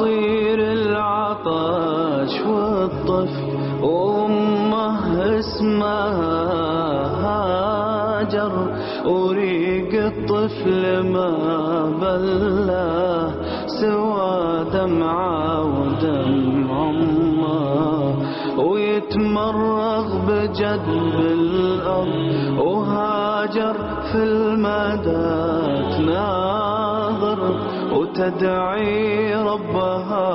عصير العطش والطفل وأمه اسمها هاجر، وريق الطفل ما بلاه سوى دمعة ودمع أمه، ويتمرغ بجدب الأرض وهاجر في المدى تناظر، وتدعي ربها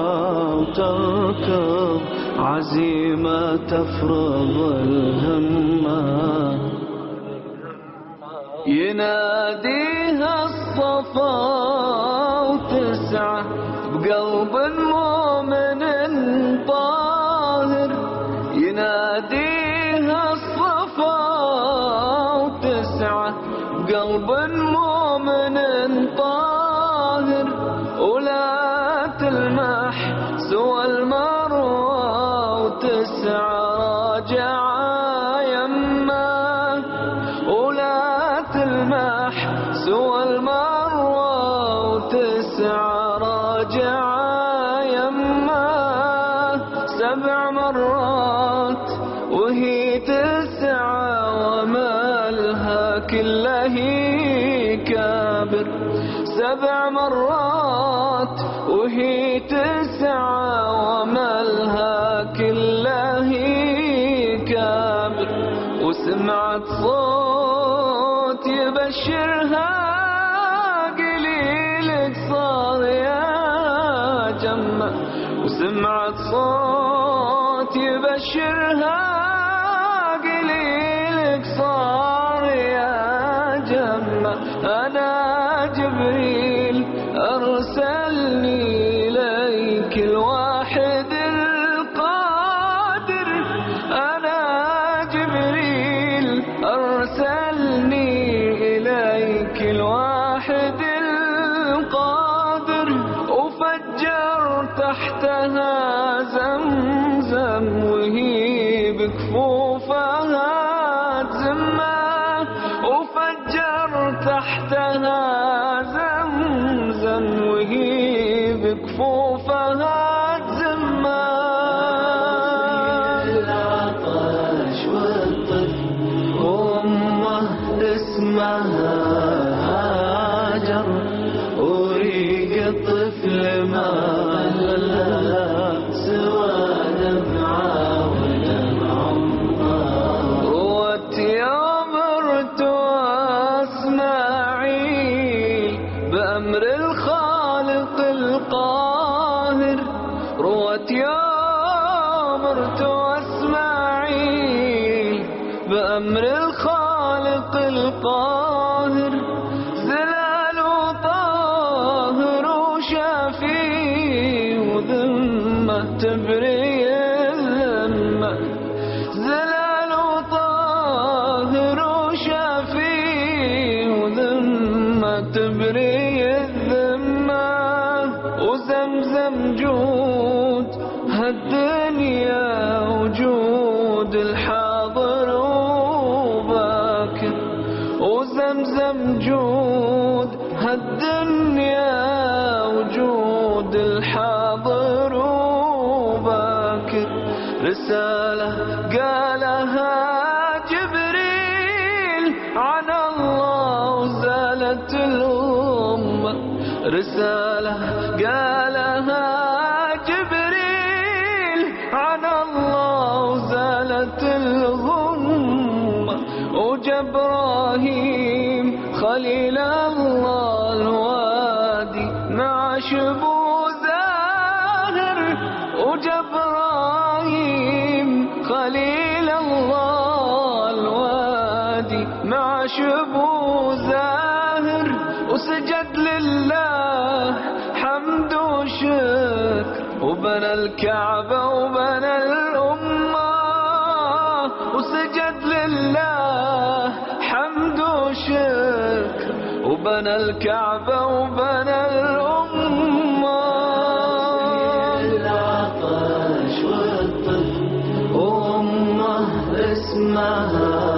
وتركض عزيمة تفرض الهمة. يناديها الصفا وتسعى بقلب مؤمن طاهر، يناديها الصفا وتسعى بقلب مؤمن طاهر، ولا تلمح سوى المروة وتسعى راجعة يمه، ولا تلمح سوى المروة وتسعى راجعة يمه. 7 مرات وهي تسعى ومالها كله كابر، 7 مرات وهي تسعى ومالها كله كابر، وسمعت صوت يبشرها قليلك صار يا جمة، وسمعت صوت يبشرها قليلك صار يا جمة. أنا جبريل أرسلني إليك الواحد القادر، أنا جبريل أرسلني إليك الواحد القادر، وفجر تحتها زمزم وهي بكفوفها تزمه، وفجر تحتها زمزم وهي بكفوفها تزمه. العطش والطفل وأمه اسمها هاجر، وريق الطفل ما بلاه سوى دمعة ودمع أمه، روت يوم اسماعيل بأمر الخالق القاهر، روت يوم اسماعيل بأمر الخالق القاهر، زلال وطاهر وشافي وذمة تبري الذمة، زلال وطاهر وشافي وذمة تبري الذمة، وزمزم جود هالدنيا وجود الحاضر وباكر، وزمزم جود هالدنيا وجود الحاضر وباكر. رسالة قالها جبريل عن الله وزالت الأمة، رسالة قالها جبريل عن الله وزالت الغمة، وجبراهيم خليل الله الوادي مع شبو زاهر، وجبراهيم خليل الله الوادي مع شبو زاهر، وسجد لله حمد وشكر، وبنى الكعبة وبنى الأمة، وسجد لله حمد وشكر، وبنى الكعبة وبنى الأمة. العطش والطفل وأمه اسمها